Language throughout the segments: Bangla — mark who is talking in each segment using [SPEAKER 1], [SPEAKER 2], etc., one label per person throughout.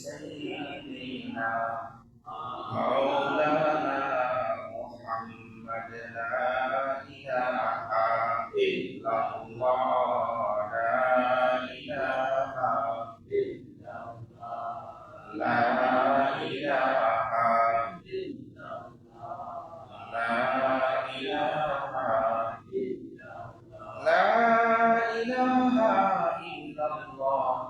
[SPEAKER 1] سيدنا مولانا محمد لا إله إلا الله لا إله إلا الله لا إله إلا الله لا إله إلا الله لا إله إلا الله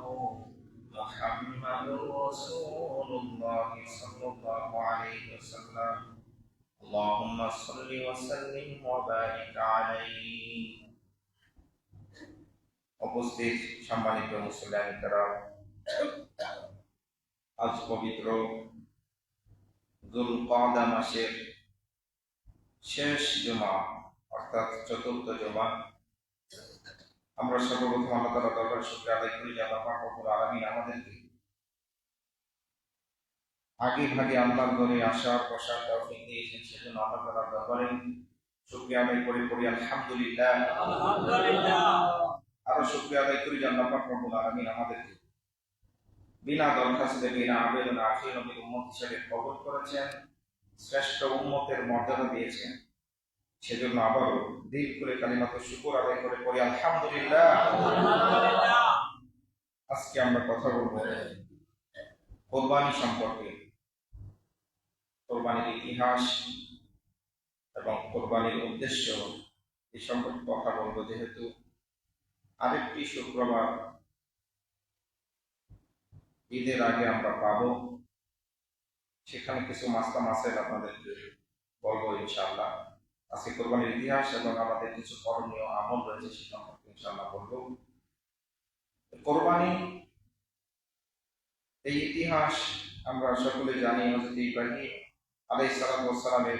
[SPEAKER 1] محمد رسول الله صلى الله عليه وسلم اللهم صل وسلم وبارك عليه উপস্থিত সম্মানিত মুসলিমরা আজ পবিত্র যুলকাদা মাসের শেষ জুমা অর্থাৎ চতুর্থ জুমা আমরা সর্বপ্রথম আল্লাহ তাআলার দরবারে শুকরিয়া আদায় করি যে আল্লাহ পাক রব্বুল আলামিন আমাদেরকে আগে ভাগে আল্লাহর ঘরে আসার বসার তৌফিক দিয়েছেন সেজন্য আল্লাহ তাআলার দরবারে শুকরিয়া আদায় করি আলহামদুলিল্লাহ আলহামদুলিল্লাহ আরো শুকরিয়া আদায় করি যে আল্লাহ পাক রব্বুল আলামিন আমাদেরকে বিনা দরখাস্তে বিনা আবেদনে আখির নবীর উম্মত হিসেবে কবুল করেছেন শ্রেষ্ঠ উম্মতের মর্যাদা দিয়েছেন সেজন্য আবারও দিল করে কালিমাত শুকর আদায় করে আলহামদুলিল্লাহ আলহামদুলিল্লাহ। আজকে আমরা কথা বলবো কোরবানি সম্পর্কে, কোরবানির ইতিহাস এবং কোরবানির উদ্দেশ্য এই সম্পর্কে কথা বলবো। যেহেতু আরেকটি শুক্রবার ঈদের আগে আমরা পাবো, সেখানে কিছু মাসের আপনাদেরকে বলবো ইনশাআল্লাহ। আজকে কোরবানির ইতিহাস এবং আমাদের কিছু করণীয় আমল রয়েছে সে সম্পর্কে ইনশাআল্লাহ বলবো। কোরবানি এই ইতিহাস আমরা সকলে জানি। হযরত ইব্রাহিম আলাইহিস সালামের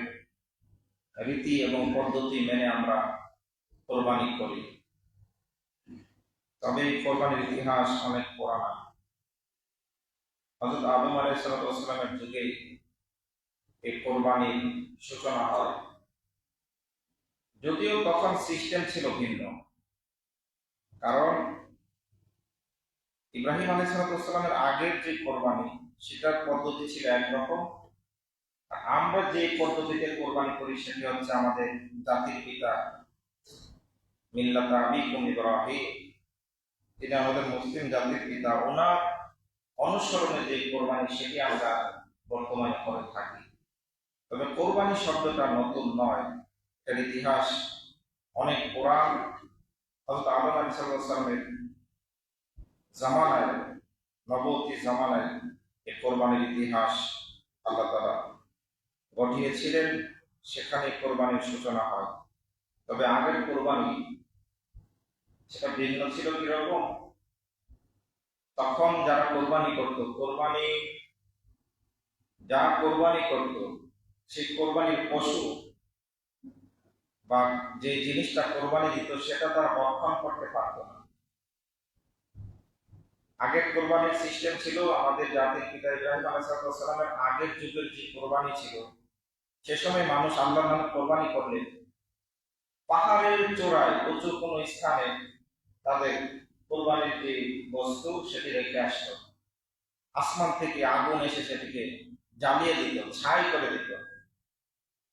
[SPEAKER 1] রীতি এবং পদ্ধতি মেনে আমরা কোরবানি করি, তবে এই কোরবানির ইতিহাস অনেক পুরানা। হযরত আদম আলাইহিস সালামের যুগে এই কোরবানির সূচনা হয়, যদিও তখন সিস্টেম ছিল ভিন্ন। কারণ ইব্রাহিম আলাইহিস সালামের আগের যে কোরবানি সেটার পদ্ধতি ছিল একরকম, আর আমরা যে পদ্ধতিতে কোরবানি করি সেটি হচ্ছে আমাদের জাতির পিতা মিল্লাত আবিকুম ইব্রাহিম, তিনি আমাদের মুসলিম জাতির পিতা, ওনার অনুসরণে যে কোরবানি সেটি আমরা বর্তমানে করে থাকি। তবে কোরবানি শব্দটা নতুন নয়, এর ইতিহাস অনেক পুরান। হযরত আদম আলাইহিস সালামের জামানায়, নবুয়তি জামানায় এই কোরবানির ইতিহাস আল্লাহ তাআলা ঘটিয়েছিলেন, সেখানে কোরবানির সূচনা হয়। তবে আগের কোরবানি সেটা ভিন্ন ছিল। কিরকম? তখন যারা কোরবানি করত, সেই কোরবানির পশু বা যে জিনিসটা কোরবানি দিত সেটা তারা ভক্ষণ করতে পারত না। আগের কোরবানির সিস্টেম ছিল, আমাদের জাতির পিতা ইব্রাহিম আলাইহিস সালামের আগের যুগের যে কোরবানি ছিল, সে সময় মানুষ আল্লাহর নামে কোরবানি করলে পাহাড়ের চূড়ায় উঁচু কোনো স্থানে তাদের কোরবানির যে বস্তু সেটি রেখে আসত। আসমান থেকে আগুন এসে সেটিকে জ্বালিয়ে দিত, ছাই করে দিত।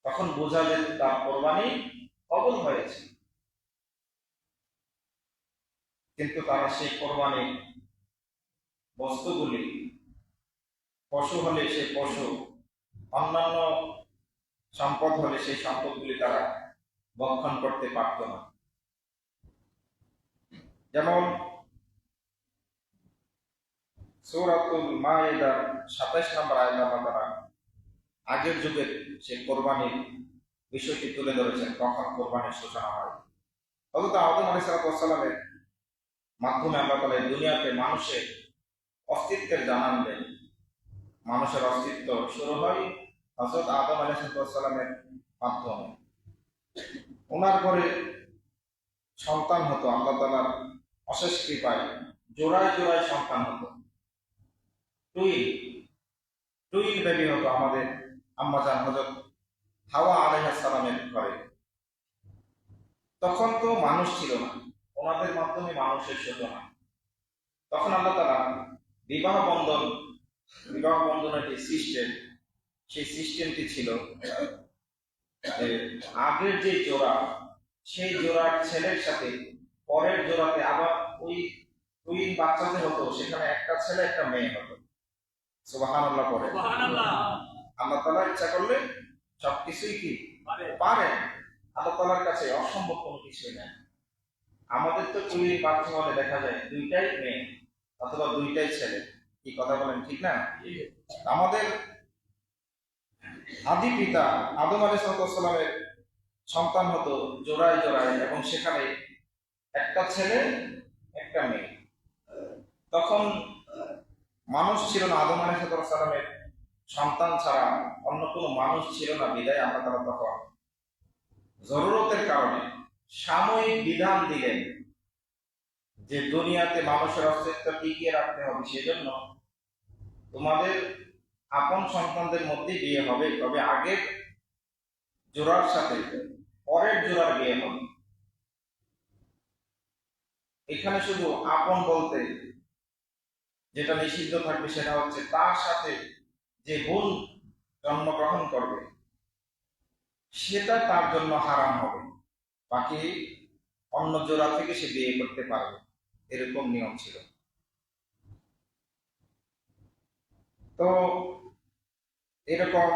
[SPEAKER 1] তখন বোঝা যেত তার কোরবানি কবুল হয়েছে। কিন্তু তারা সেই কোরবানি বস্তুগুলি, পশু হলে সেই পশু, অন্যান্য সম্পদ হলে সেই সম্পদগুলি তারা ভক্ষণ করতে পারত না। যেমন সূরাতুল মায়েদার ২৭ নম্বর আয়াতে আল্লাহ তাআলা আগের যুগের সেই কোরবানির বিষয়টি তুলে ধরেছেন, কখন কোরবানির সূচনা হয়। হযরত আদম আলাইহিস সালামের মাধ্যমে আল্লাহ তাআলা দুনিয়াতে মানুষের অস্তিত্বের জানান দেন। মানুষের অস্তিত্ব শুরু হয় হযরত আদম আলাইহিস সালামের মাধ্যমে। ওনার ঘরে সন্তান হতো, আল্লাহ তাআলার অশেষ কৃপায় জোড়ায় জোড়ায় সন্তান হতো। টুইন বেবি হতো আমাদের আম্মাজান হযরত হাওয়া আলাইহিস সালামের ঘরে। তখন তো মানুষ ছিল না, ওনাদের মাধ্যমে মানুষের সূচনা। তখন আল্লাহ তাআলা বিবাহ বন্ধন, বিবাহ বন্ধনের যে সিস্টেম, সেই সিস্টেমটি ছিল যে আগের যে জোড়া, সেই জোড়ার ছেলের সাথে পরের জোড়াতে আবার ওই টুইন বাচ্চা যে হতো, সেখানে একটা ছেলে একটা মেয়ে হতো। সুবহানাল্লাহ পড়ে। আল্লাহ তাআলা ইচ্ছা করলে সবকিছুই কি পারেন। আল্লাহ তাআলার কাছে অসম্ভব কোনো কিছুই নেই। আমাদের তো টুইন বাচ্চা হলে দেখা যায় দুইটাই মেয়ে অথবা দুইটাই ছেলে। কি কথা বলেন, ঠিক না? আমাদের আদি পিতা আদম আলাইহিস সালামের সন্তান হতো জোড়ায় জোড়ায়, এবং সেখানে একটা ছেলে একটা মেয়ে। তখন মানুষ ছিল না, আদম আলাইহিস সালামের সন্তান ছাড়া অন্য কোনো মানুষ ছিল না। বিদায় আল্লাহ তাআলা তখন জরুরতের কারণে সাময়িক বিধান দিলেন যে দুনিয়াতে মানুষের অস্তিত্ব টিকিয়ে রাখতে হবে, সেজন্য তোমাদের আপন সন্তানদের মধ্যে বিয়ে হবে, তবে আগের জোড়ার সাথে পরের জোড়ার বিয়ে হবে। এখানে শুধু আপন বলতে যেটা নিষিদ্ধ থাকবে সেটা হচ্ছে তার সাথে যে বোন জন্মগ্রহণ করবে সেটা তার জন্য হারাম হবে, বাকি অন্য জোড়া থেকে সে বিয়ে করতে পারবে, এরকম নিয়ম ছিল। তো এরকম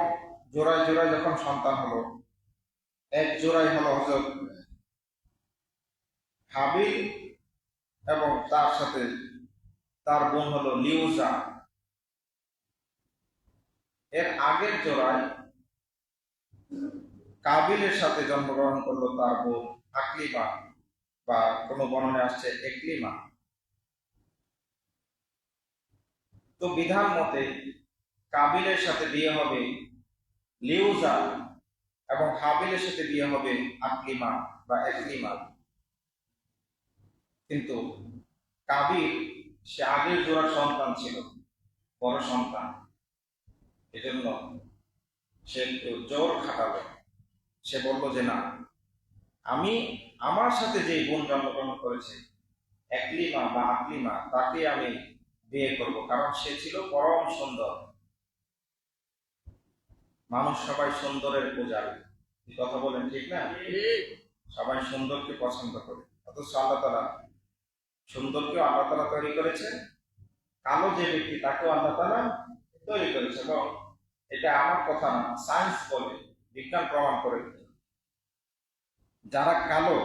[SPEAKER 1] জোড়ায় জোড়ায় যখন সন্তান হলো, এক জোড়ায় হলো হযরত হাবিল এবং তার সাথে তার বোন হলো লিউজা। এর আগের জোড়ায় কাবিলের সাথে জন্মগ্রহণ করলো তার বোন আকলিমা, বা কোন বর্ণনে আসছে একলিমা। তো বিধান মতে কাবিলের সাথে বিয়ে হবে লিউজা এবং হাবিলের সাথে বিয়ে হবে আকলিমা বা একলিমা। কিন্তু কাবিল সে আগের জোড়ার সন্তান ছিল, বড় সন্তান, এজন্য সে জোর খাটালো। সে বলল যে না, আমি আমার সাথে যে বোন জন্মগ্রহণ করেছে একলিমা বা আকলিমা, তাকে আমি বিয়ে করব, কারণ সে ছিল পরম সুন্দর। মানুষ সবাই সুন্দরের পূজারী, কথা বলেন, ঠিক না? সবাই সুন্দরকে পছন্দ করে, অথচ আল্লাহ তাআলা সুন্দরকেও আল্লাহ তাআলা তৈরি করেছে, কালো যে ব্যক্তি তাকেও আল্লাহ তাআলা তৈরি করেছে। এবং এটা আমার কথা না, সায়েন্স বলে, বিজ্ঞান প্রমাণ করে, যারা কালো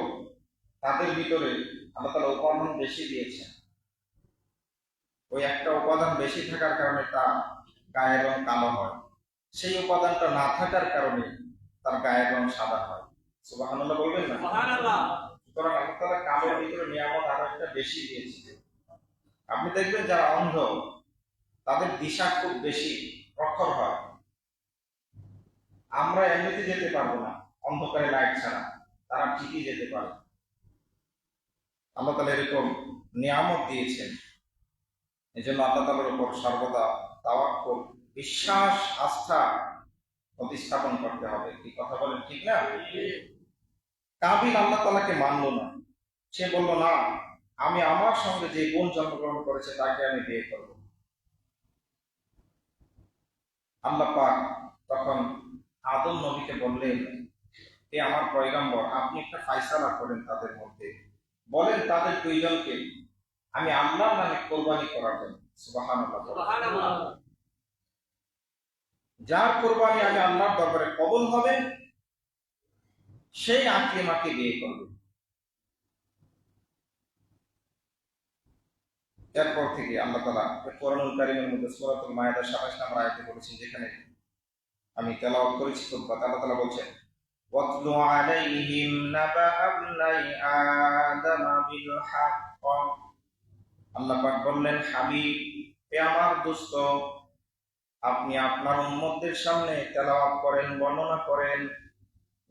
[SPEAKER 1] তাদের ভিতরে আল্লাহ তাআলা উপাদান বেশি দিয়েছেন। ওই একটা উপাদান বেশি থাকার কারণে তার গায়ের রং কালো হয়, সেই উপাদানটা না থাকার কারণে তার গায়ের রং সাদা হয়। সুবহানাল্লাহ বলবেন না? সুবহানাল্লাহ। সুতরাং আল্লাহ তাআলা কালোর ভিতরে নিয়ামত আরো একটা বেশি দিয়েছে। আপনি দেখবেন যারা অন্ধ তাদের দিশা খুব বেশি প্রখর হয়। আমরা এমনিতে যেতে পারবো না অন্ধকারে লাইট ছাড়া, তারা ঠিকই যেতে পারে। আল্লাহ তাআলা এরকম নিয়ামত দিয়েছেন, এই জন্য আল্লাহ তাআলার উপর সর্বদা তাওয়াক্কুল, বিশ্বাস, আস্থা প্রতিস্থাপন করতে হবে। কি কথা বলেন, ঠিক না? কাবিল আল্লাহ তাআলাকে মানল না। সে বলল না, আমি আমার সঙ্গে যে বোন জন্মগ্রহণ করেছে তাকে আমি বিয়ে করব। আল্লাহ পাক তখন আদম নবীকে বললেন, এ আমার পয়গম্বর, আপনি একটা ফায়সালা করেন তাদের মধ্যে, বলেন তাদের দুইজনকে আমি আল্লাহর নামে কোরবানি করার জন্য। সুবহানাল্লাহ, সুবহানাল্লাহ। যার কোরবানি আমি আল্লাহর দরবারে কবুল হবে সেই আকলিমাকে বিয়ে করবে। এরপর থেকে আল্লাহ তাআলা কোরআনুল কারীমের মধ্যে সূরাতুল মায়েদার ২৭ নম্বর আয়াতে বলেছেন, যেখানে আমি তেলাওয়াত করেছি খুতবা, আল্লাহ তাআলা বলছেন, ওয়াতলু আলাইহিম নাবা আবনাই আদম বিল হক। আল্লাহ পাক বললেন, হাবিব, এ আমার দোস্ত, আপনি আপনার উম্মতদের সামনে তেলাওয়াত করেন, বর্ণনা করেন,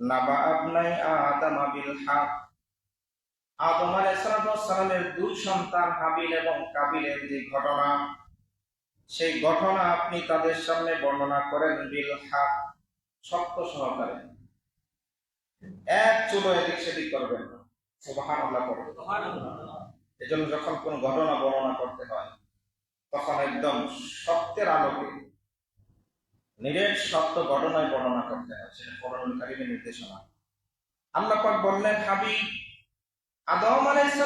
[SPEAKER 1] নাবা আবনাই আদম বিল হক, আদম আলাইহিস সালামের দুই সন্তান হাবিল এবং কাবিলের যে ঘটনা, সেই ঘটনা আপনি তাদের সামনে বর্ণনা করেন বিল হক, সত্য সহকারে, এক চুলো এদিক সেদিক করবেন না। সুবহানাল্লাহ, সুবহানাল্লাহ। এজন্য যখন কোন ঘটনা বর্ণনা করতে হয় তখন একদম একদম সত্যের আলোকে নিরেট সত্য ঘটনায় বর্ণনা করতে হয়, সেটা কোরআনুল কারীমের নির্দেশনা। আল্লাহ পাক বললেন, হাবিব আদম আলাইহিস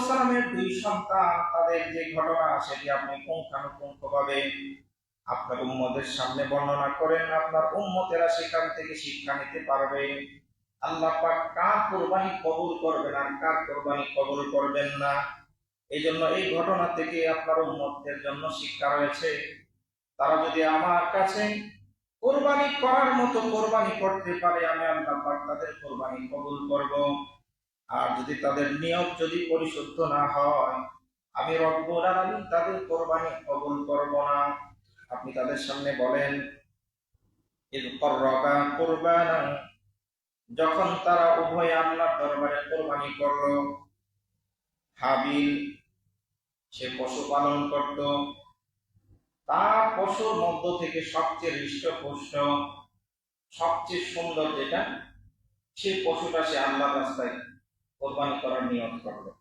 [SPEAKER 1] সালামের দুই সন্তান, তাদের যে ঘটনা সেটি আপনি পুঙ্খানুপুঙ্খভাবে আপনার উম্মতের সামনে বর্ণনা করেন, আপনার উম্মতেরা সেখান থেকে শিক্ষা নিতে পারবে আল্লাহ পাক কার কোরবানি কবুল করবেন আর কার কোরবানি কবুল করবেন না। এই জন্য এই ঘটনা থেকে আপনার উম্মতদের জন্য শিক্ষা রয়েছে। তারা যদি আমার কাছে কোরবানি করার মতো কোরবানি করতে পারে, আমি আল্লাহ পাক তাদের কোরবানি কবুল করব। আর যদি তাদের নিয়ত যদি পরিশুদ্ধ না হয়, আমি রব্বুল আলামিন তাদের কোরবানি কবুল করব না। আপনি তাদের সামনে বলেন, ইয কররাবা কুরবানা, যখন তারা উভয় আল্লাহর দরবারে কোরবানি করলো, হাবিল সে পশু পালন করত, তার পশুর মধ্য থেকে সবচেয়ে হৃষ্টপুষ্ট সবচেয়ে সুন্দর যেটা, সেই পশুটা সে আল্লাহর রাস্তায় কোরবানি করার নিয়ত করলো।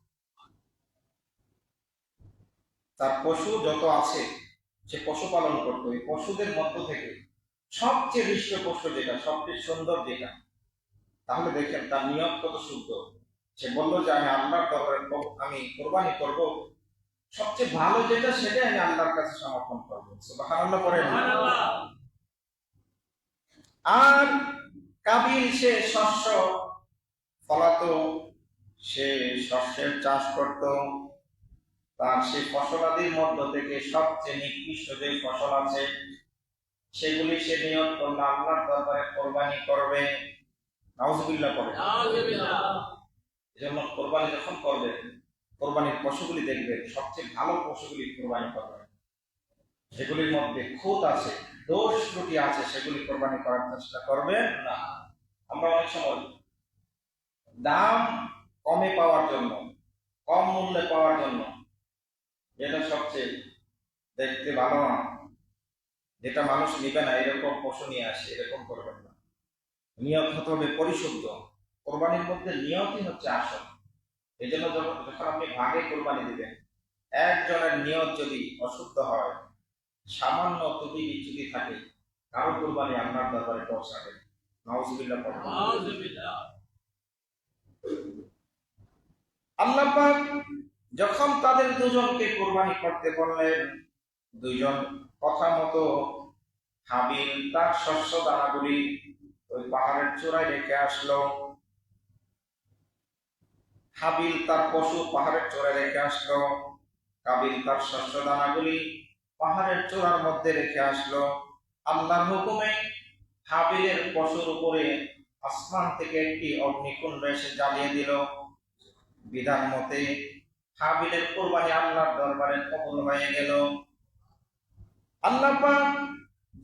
[SPEAKER 1] তার পশু যত আছে সে পশু পালন করতো, এই পশুদের মধ্য থেকে সবচেয়ে হৃষ্টপুষ্ট যেটা, সবচেয়ে সুন্দর যেটা, তাহলে দেখেন তার নিয়ত কত শুদ্ধ। সে বললো যে আমি আল্লাহর দরবারে আমি কোরবানি করব, সবচেয়ে ভালো যেটা সেটাই আমি আল্লাহর কাছে সমর্পণ করবো। সুবহানাল্লাহ পড়েন। আর কাবিল সে শস্য ফলাতো, সে শস্যের চাষ করত, তার সেই ফসলাদির মধ্য থেকে সবচেয়ে নিকৃষ্ট যে ফসল আছে সেগুলি সে নিয়ত করলো আল্লাহর দরবারে কোরবানি করবে। নাউজুবিল্লাহ পড়ে। এজন্য কোরবানি যখন করবে, কোরবানির পশুগুলি দেখবে সবচেয়ে ভালো পশুগুলি কোরবানি করবে, যেগুলির মধ্যে খুঁত আছে, দোষ ত্রুটি আছে, সেগুলি কোরবানি করার চেষ্টা করবে না। আমরা অনেক সময় দাম কমে পাওয়ার জন্য, কম মূল্যে পাওয়ার জন্য, যেটা সবচেয়ে দেখতে ভালো না, যেটা মানুষ নিবে না, এরকম পশু নিয়ে আসে, এরকম করবেন না। নিয়ত হতে হবে পরিশুদ্ধ। কোরবানির মধ্যে নিয়তই হচ্ছে আসল। এই জন্য যখন আপনি ভাগে কোরবানি দিবেন, একজনের নিয়ত যদি অশুদ্ধ হয়, সামান্য ত্রুটি বিচ্যুতি থাকে, কারো কোরবানি আল্লাহর দরবারে পৌঁছাবে। নাউজুবিল্লাহ পড়ুন। আল্লাহ পাক যখন তাদের দুজনকে কোরবানি করতে বললেন, দুইজন কথা মতো হাবিল তার শস্য দানাগুলি ওই পাহাড়ের চূড়ায় রেখে আসলো। হাবিল তার পশু পাহাড়ের চূড়ায় রেখে আসলো, কাবিল তার শস্য দানাগুলি পাহাড়ের চূড়ার মধ্যে রেখে আসলো। আল্লাহর হুকুমে হাবিলের পশুর উপরে আসমান থেকে একটি অগ্নিকুণ্ড এসে জ্বালিয়ে দিল। বিধান মতে হাবিলের কোরবানি আল্লাহর দরবারে কবুল হয়ে গেল। আল্লাহ পাক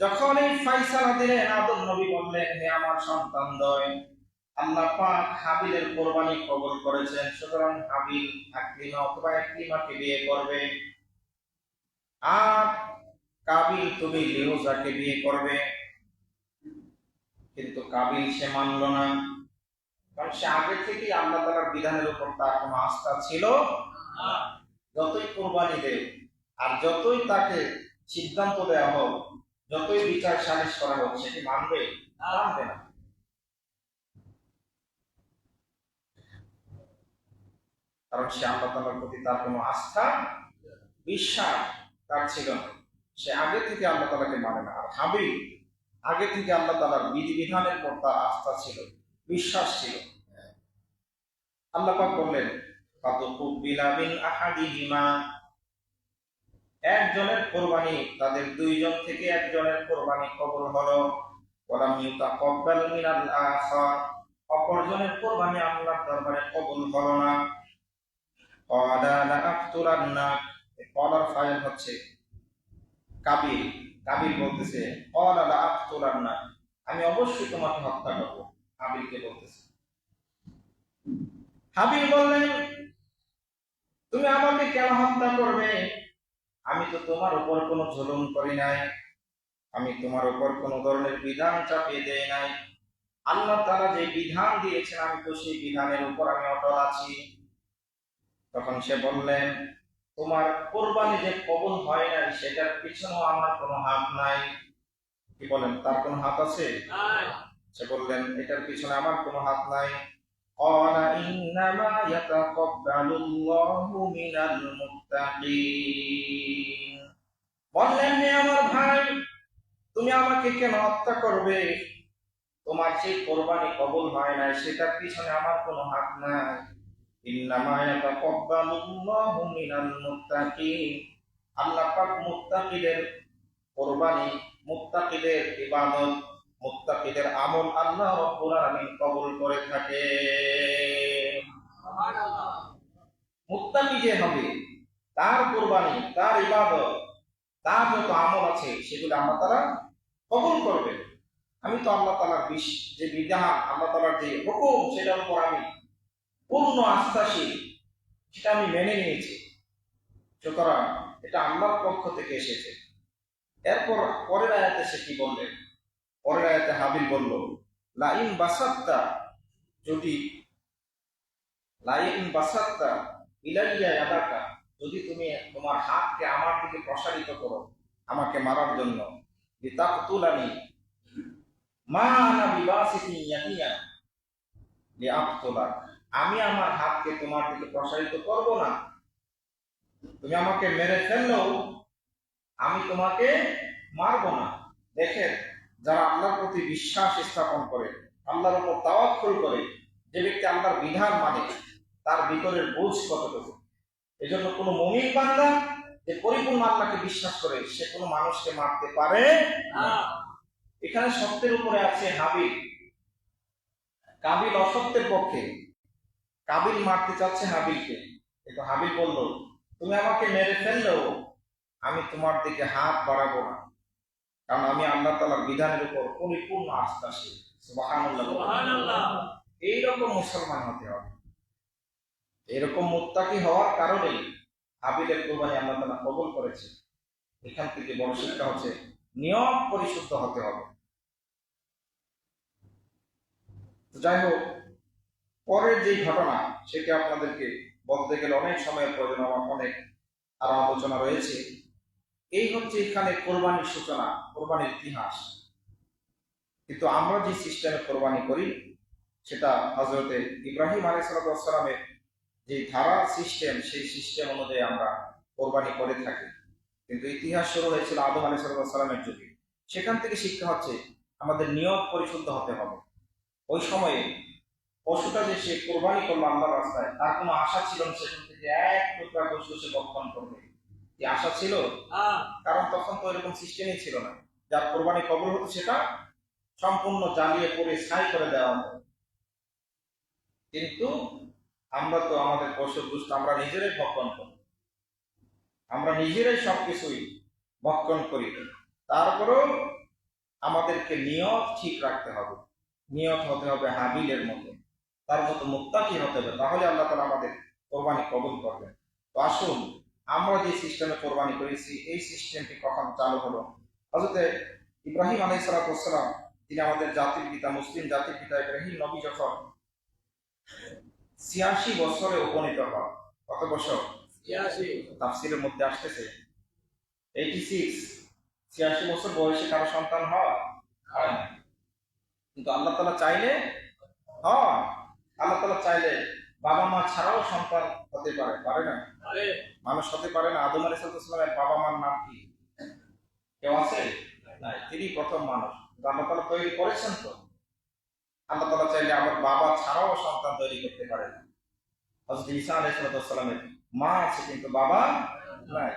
[SPEAKER 1] যখন এই ফয়সালা দিলেন, আদম নবী বললেন, হে আমার সন্তানদ্বয়, আল্লাহ পাক হাবিলের কোরবানি কবুল করেছেন, সুতরাং হাবিল আকলিমা অথবা ইকরিমাকে বিয়ে করবে, আর কাবিল তুমি লিহুজাকে বিয়ে করবে। কিন্তু কাবিল সে মানল না, কারণ সে আগে থেকেই আল্লাহ তাআলার বিধানের উপর তার কোনো আস্থা ছিল না। যতই কোরবানি দেয় আর যতই তাকে সিদ্ধান্ত দেওয়া হোক, যতই বিচার সালিশ করা হোক, সেটি মানবে মানবে না। কারণ সে আল্লাহ তাআলার প্রতি তার কোনো আস্থা বিশ্বাস তার ছিল না। সে আগে থেকে আল্লাহ তাআলাকে মানে না। আর হাবিল আগে থেকে আল্লাহ তাআলার বিধিবিধানের উপর তার আস্থা ছিল, বিশ্বাস ছিল। আল্লাহ পাক বললেন, ফাতুকুবিলা মিন আহাদিহিমা, একজনের কোরবানি, তাদের দুইজন থেকে একজনের কোরবানি কবুল হলো। ওয়ালাম ইউতাকাব্বাল মিনাল আখার, অপরজনের কোরবানি আল্লাহর দরবারে কবুল হলো না। ক্বালা লা আকতুলান্নাক, এই ক্বালার ফাইল হচ্ছে কাবিল। কাবিল বলতেছে ক্বালা লা আকতুলান্নাক, আমি অবশ্যই তোমাকে হত্যা করব। কাবিলকে বলতেছে। হাবিল বললেন, তুমি আমাকে কেন হত্যা করবে? আমি তো তোমার উপর কোনো জুলুম করি নাই, আমি তোমার উপর কোনো ধরনের বিধান চাপিয়ে দেই নাই। আল্লাহ তাআলা যে বিধান দিয়েছেন, আমি তো সেই বিধানের উপর আমি অটল আছি। তখন সে বললেন, তোমার কোরবানি যে কবুল হয় নাই সেটার পিছনেও আমার কোনো হাত নাই। কি বলেন, তার কোনো হাত আছে? সে বললেন এটার পিছনে আমার কোনো হাত নাই। ক্বালা ইন্নামা ইয়াতাকাব্বালুল্লাহু মিনাল মুত্তাকিন। বললেন, হে আমার ভাই, তুমি আমাকে কেন হত্যা করবে? তোমার সেই কোরবানি কবুল হয় নাই সেটার পিছনে আমার কোনো হাত নাই। ইন্নামা ইয়াতাকাব্বালুল্লাহু মিনাল মুত্তাকিন। আল্লাহ পাক মুত্তাকিদের কোরবানি, মুত্তাকিদের ইবাদত, মুত্তাকিদের আমল আল্লাহ রাব্বুল আলামিন কবুল করে থাকে। সুবহানাল্লাহ। মুত্তাকি যে হবে তার কোরবানি, তার ইবাদত, তার যত আমল আছে সেগুলো আল্লাহ তাআলা কবুল করবে। আমি তো আল্লাহ তাআলার যে বিধান, আল্লাহ তাআলার যে হুকুম সেটার উপর আমি পূর্ণ আস্থাশীল, সেটা আমি মেনে নিয়েছি, সুতরাং এটা আল্লাহর পক্ষ থেকে এসেছে। এরপর পরের আয়াতে সে কি বললেন? পরের আয়াতে হাবিল বলল, লাইন বাসাত্তা, যদি লাইন বাসাত্তা ইলাইয়া ইয়াদাকা, যদি তুমি তোমার হাতকে আমার দিকে প্রসারিত করো আমাকে মারার জন্য, লিতাকতুলানি মা আনা বিবাসিতি ইয়াদিয়া লিআকতুলাক, আমি আমার হাতকে তোমার দিকে প্রসারিত করব না, তুমি আমাকে মেরে ফেললেও আমি তোমাকে মারব না। দেখেন, যারা আল্লাহর প্রতি বিশ্বাস স্থাপন করে, আল্লাহর উপর তাওয়াক্কুল করে, যে ব্যক্তি আল্লাহর বিধান মানে, তার ভিতরের বোঝ কতটুকু। এজন্য কোনো মুমিন বান্দা যে পরিপূর্ণ আল্লাহকে বিশ্বাস করে সে কোনো মানুষকে মারতে পারে না। এখানে সত্যের উপরে আছে হাবিল। কাবিল অসত্যের পক্ষে, কাবিল মারতে চাচ্ছে হাবিলকে, কিন্তু হাবিল বলল, তুমি আমাকে মেরে ফেললেও আমি তোমার দিকে হাত বাড়াবো না, কারণ আমি আল্লাহ তাআলার বিধানের উপর পরিপূর্ণ আস্থাশীল। সুবহানাল্লাহ, সুবহানাল্লাহ। এইরকম মুসলমান হতে হবে। এরকম মুত্তাকি হওয়ার কারণেই হাবিলের কোরবানি আল্লাহ তাআলা কবুল করেছে। এখান থেকে বড় শিক্ষা হচ্ছে নিয়ম পরিশুদ্ধ হতে হবে। যাই হোক, পরের যে ঘটনা সেটা আপনাদেরকে বলতে গেলে অনেক সময়ের প্রয়োজন, আমার অনেক আরো আলোচনা রয়েছে। এই হচ্ছে এখানে কোরবানির সূচনা, কোরবানির ইতিহাস। কিন্তু আমরা যে সিস্টেমে কোরবানি করি সেটা হযরতে ইব্রাহিম আলাইহিস সালামের যে ধারা সিস্টেম, সেই সিস্টেম অনুযায়ী আমরা কোরবানি করে থাকি। কিন্তু ইতিহাস শুরু হয়েছিল আদম আলাইহিস সালামের যুগে। সেখান থেকে শিক্ষা হচ্ছে আমাদের নিয়ত পরিশুদ্ধ হতে হবে। ওই সময়ে পশুটা যে সে কোরবানি করলো আল্লাহর রাস্তায়, তার কোনো আশা ছিল না সেখান থেকে এক টুকরা পশু সে ভক্ষণ করবে। কি আশা ছিল? কারণ তখন তো এরকম সিস্টেমই ছিল না। যার কোরবানি কবুল হতো সেটা সম্পূর্ণ জ্বালিয়ে পুড়ে ছাই করে দেওয়া হতো। কিন্তু আমরা তো আমাদের পশুর গোশত আমরা নিজেরাই ভক্ষণ করি, আমরা নিজেরাই সবকিছুই ভক্ষণ করি। তারপরেও আমাদেরকে নিয়ত ঠিক রাখতে হবে, নিয়ত হতে হবে হাবিলের মতো, তার মতো মুত্তাকি হতে হবে, তাহলে আল্লাহ তাআলা আমাদের কোরবানি কবুল করবেন। তো আসুন, আমরা যে সিস্টেমে কোরবানি করেছি এই সিস্টেমটি কখন চালু হলো? হযরতে ইব্রাহিম আলাইহিস সালাম, তিনি আমাদের জাতির পিতা, মুসলিম জাতির পিতা ইব্রাহিম নবী যখন ৮৬ বছরে উপনীত হন। কত বছর? ৮৬। তাফসীরের মধ্যে আসতেছে 86। ৮৬ বছর বয়সে কারো সন্তান হয় না, কিন্তু আল্লাহ তাআলা চাইলে হয়। আল্লাহ তাআলা চাইলে বাবা মা ছাড়াও সন্তান হতে পারে, পারে না? মানুষ হতে পারে না? আদম আলাইহিস সালামের বাবা মার নাম কি কেউ আছে? নাই, তিনি প্রথম মানুষ। আল্লাহ তাআলা তৈরি করেছেন। তো আল্লাহ তাআলা চাইলে আমার বাবা ছাড়াও সন্তান তৈরি করতে পারেন। হযরত ঈসা আলাইহিস সালামের মা আছে কিন্তু বাবা নাই।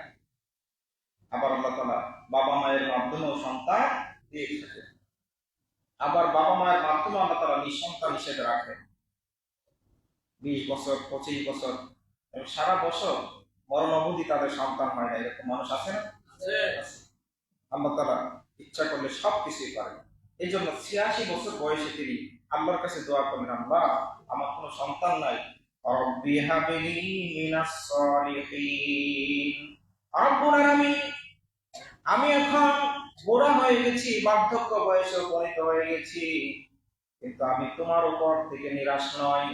[SPEAKER 1] আবার আল্লাহ তাআলা বাবা মায়ের মাধ্যমেও সন্তান দিয়ে থাকেন। আবার বাবা মায়ের মাধ্যমে আল্লাহ তাআলা নিঃসন্তান হিসেবে রাখেন। 20 বছর, 25 বছর এবং সারা বছর মরণ অবধি তাদের সন্তান হয় না, এরকম মানুষ আছে না? আল্লাহ তাআলা ইচ্ছা করলে সবকিছুই পারেন। এই জন্য ৮৬ বছর বয়সে তিনি আল্লাহর কাছে দোয়া করলেন, আল্লাহ আমার কোনো সন্তান নাই, রব্বি হাবলি মিনাস সালিহিন। রব্বুল আলামিন, আমি এখন বুড়া হয়ে গেছি, বার্ধক্য বয়সে উপনীত হয়ে গেছি, কিন্তু আমি তোমার উপর থেকে নিরাশ নই।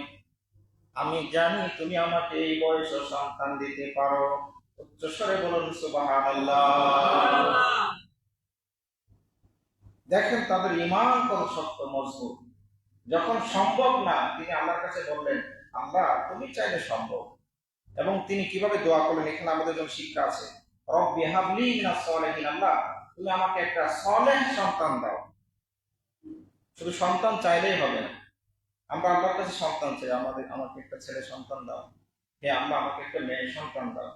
[SPEAKER 1] আমি জানি তুমি আমাকে এই বয়সে সন্তান দিতে পারো, উচ্চস্বরে বলুন সুবহানাল্লাহ। দেখেন তাদের ঈমান কত শক্ত মজবুত। যখন সম্ভব না, তিনি আল্লাহর কাছে বললেন, আল্লাহ তুমি চাইলে সম্ভব। এবং তিনি কিভাবে দোয়া করলেন, এখানে আমাদের জন্য শিক্ষা আছে। রব্বি হাবলি মিনাস সালিহিন, আল্লাহ তুমি আমাকে একটা সালেহ সন্তান দাও। শুধু সন্তান চাইলেই হবে না, আমরা আল্লাহর কাছে সন্তান চাই, আমাকে একটা ছেলে সন্তান দাও, হে আল্লাহ আমাকে একটা মেয়ে সন্তান দাও,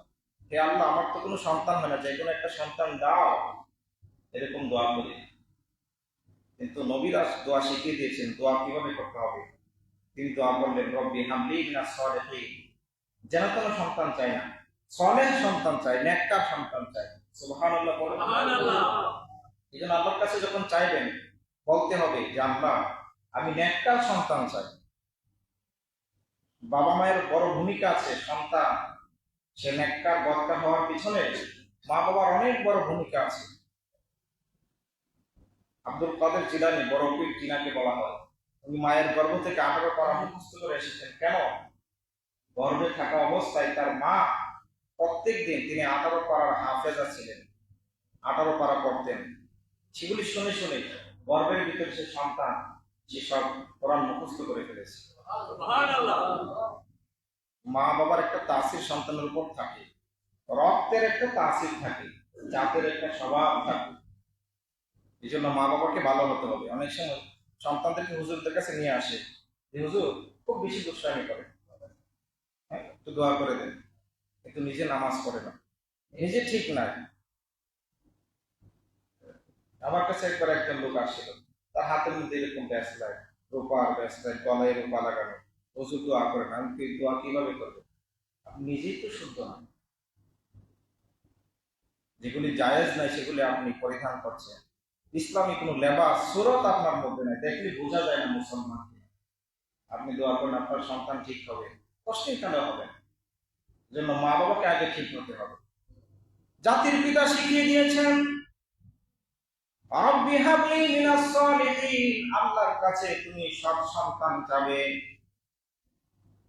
[SPEAKER 1] হে আল্লাহ আমার তো কোনো সন্তান হয় না, যে কোনো একটা সন্তান দাও, এরকম দোয়া করি। কিন্তু নবীরা দোয়া শিখিয়ে দিয়েছেন দোয়া কিভাবে করতে হবে। তিনি দোয়া করলেন রব্বি হাবলি মিনাস সালিহিন, যেন কোনো সন্তান চাই না, সালেহ সন্তান চাই, নেককার সন্তান চাই। সুবহানাল্লাহ বলেন। এই জন্য আল্লাহর কাছে যখন চাইবেন বলতে হবে যে আল্লাহ আমি নেককার সন্তান চাই। বাবা মায়ের বড় ভূমিকা আছে, সন্তান সে নেককার বদকার হওয়ার পিছনে মা বাবার অনেক বড় ভূমিকা আছে। আব্দুল কাদের জিলানী, বড় পীর জিনাকে বলা হয়, উনি মায়ের গর্ভ থেকে 18 পারা মুখস্থ করে এসেছেন। কেন? গর্ভে থাকা অবস্থায় তার মা প্রত্যেক দিন, তিনি 18 পারার হাফেজা ছিলেন, 18 পারা পড়তেন। সেগুলি শুনে শুনে গর্ভের ভিতরে সে সন্তান সে সব কোরআন মুখস্থ করে ফেলেছে। মা বাবার একটা তাসির সন্তানের উপর থাকে, রক্তের একটা তাসির থাকে, জাতের একটা স্বভাব থাকে। এই জন্য মা বাবাকে ভালো হতে হবে। অনেক সময় সন্তানদেরকে হুজুরদের কাছে নিয়ে আসে যে হুজুর খুব বেশি দুষ্টামি করে, হ্যাঁ একটু দোয়া করে দেন, কিন্তু নিজে নামাজ পড়ে না, নিজে ঠিক নাই। আমার কাছে একবার একজন লোক আসছিল, তার হাতের মধ্যে এরকম ব্যাসলাইট, রূপার ব্যাসলাইট, গলায় রূপা লাগানো, হুজুর দোয়া করেন। আমি দোয়া কিভাবে করবো? আপনি নিজেই তো শুদ্ধ না, যেগুলি জায়েজ নাই সেগুলি আপনি পরিধান করছেন, ইসলামী কোনো লেবাস সুরত আপনার মধ্যে নাই, দেখলে বোঝা যায় না মুসলমানকে। আপনি দোয়া করেন আপনার সন্তান ঠিক হবে, কষ্টের কেন হবে? জন্য মা বাবাকে আগে ঠিক হতে হবে। জাতির পিতা শিখিয়ে দিয়েছেন রব্বি হাবলি মিনাস সালিহিন, আল্লাহর কাছে তুমি সৎ সন্তান চাবে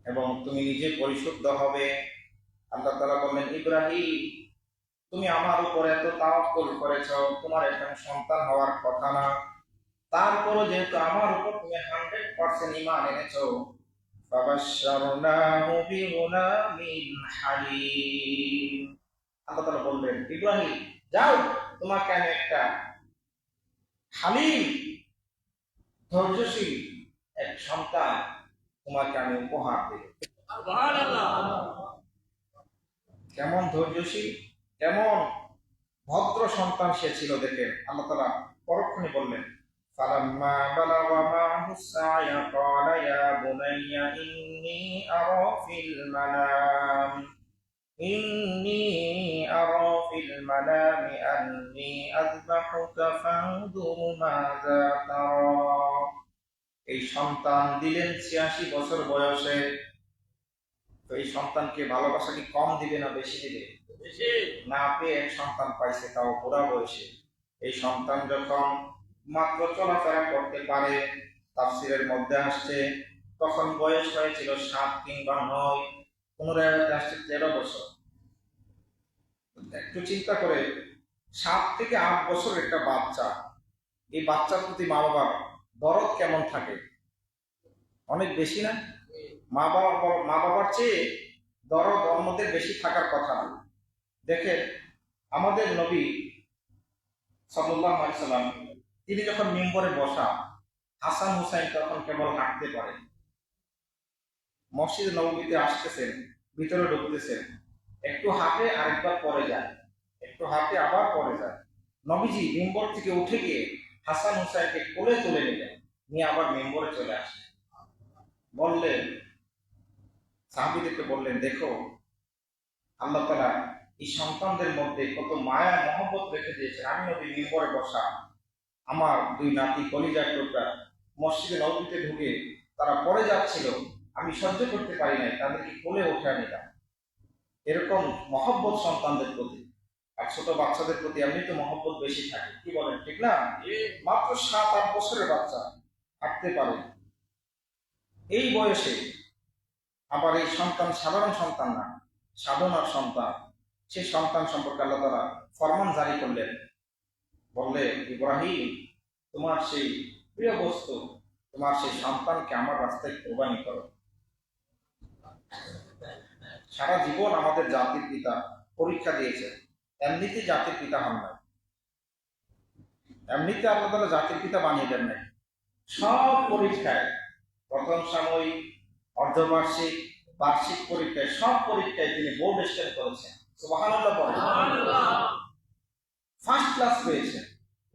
[SPEAKER 1] এবং তুমি নিজে পরিশুদ্ধ হবে। আল্লাহ তাআলা বললেন, ইব্রাহিম তুমি আমার উপর এত তাওয়াক্কুল করেছ, তোমার এখানে সন্তান হওয়ার কথা না, তারপরও যেহেতু আমার উপর তুমি 100% ঈমান এনেছো, ফাবাশশারনাহু বিগুলামিন হালিম। আল্লাহ তাআলা বললেন, ইব্রাহিম যাও, তোমাকে আমি একটা হালিম ধৈর্যশীল এক সন্তান তোমাকে আমি উপহার দেব। কেমন ধৈর্যশীল, কেমন ভদ্র সন্তান সে ছিল, দেখেন আল্লাহ তাআলা পরক্ষণে বললেন, ফালাম্মা বালাগা মা'হু সা'য়া ক্বালা ইয়া বুনাইয়া ইন্নী আরা ফিল মানামি আন্নী আযবাহুকা ফানজুর মাযা তারা। এই সন্তান দিলেন 86 বছর বয়সে। তো এই সন্তানকে ভালোবাসা কি কম দিবে না বেশি দিবে? না পেয়ে এক সন্তান পাইছে, তাও বুড়া বয়সে। এই সন্তান যখন মাত্র চলাফেরা করতে পারে, তাফসীরের মধ্যে আসছে তখন বয়স হয়েছিল 7 কিংবা 9, 15 আসছে 13 বছর। একটু চিন্তা করে, 7 থেকে 8 বছর একটা বাচ্চা, এই বাচ্চার প্রতি মা বাবার দরদ কেমন থাকে? অনেক বেশি না? মা বাবার চেয়ে দরদ অন্যদের বেশি থাকার কথা না। দেখেন আমাদের নবী সাল্লাল্লাহু আলাইহি সাল্লাম, তিনি যখন মিম্বরে বসা, হাসান হুসাইন তখন কেবল হাঁটতে পারে। মসজিদ নববীতে আসতেছেন, ভিতরে ঢুকতেছেন, একটু হাঁটে আরেকবার পরে যায়, একটু হাঁটে আবার পরে যায়। নবীজি মিম্বর থেকে উঠে গিয়ে হাসান হুসাইনকে কোলে তুলে নিলেন, নিয়ে আবার মিম্বরে চলে আসলেন। বললেন, সাহাবীদেরকে বললেন, দেখো আল্লাহ তাআলা এই সন্তানদের মধ্যে কত মায়া মহব্বত রেখে দিয়েছেন। আমি নবী মিম্বরে বসা, আমার 2 নাতি কলিজার টুকরা মসজিদে নববীতে ঢুকে তারা পড়ে যাচ্ছিল, আমি সহ্য করতে পারি নাই, তাদেরকে কোলে উঠে নিলাম। এরকম মহব্বত সন্তানদের প্রতি। আর ছোট বাচ্চাদের প্রতি এমনি তো মহব্বত বেশি থাকে, কি বলেন ঠিক না? মাত্র 7-8 বছরের বাচ্চা হাঁটতে পারে এই বয়সে। আবার এই সন্তান সাধারণ সন্তান না, সাধনার সন্তান। সেই সন্তান সম্পর্কে আল্লাহ তাআলা ফরমান জারি করলেন, বললে, ইব্রাহিম, তোমার সেই প্রিয় বস্তু, তোমার সেই সন্তানকে আমার রাস্তায় কোরবানি করো। সারা জীবন আমাদের জাতির পিতা পরীক্ষা দিয়েছে, এমনিতে জাতির পিতা হন নাই, এমনিতে আল্লাহ তাআলা জাতির পিতা বানিয়ে দেন নাই। সব পরীক্ষায়, প্রথম সাময়িক, অর্ধবার্ষিক, বার্ষিক পরীক্ষায়, সব পরীক্ষায় তিনি বোর্ড স্ট্যান্ড করেছেন। সুবহানাল্লাহ বলেন। ফার্স্ট ক্লাস পেয়েছেন,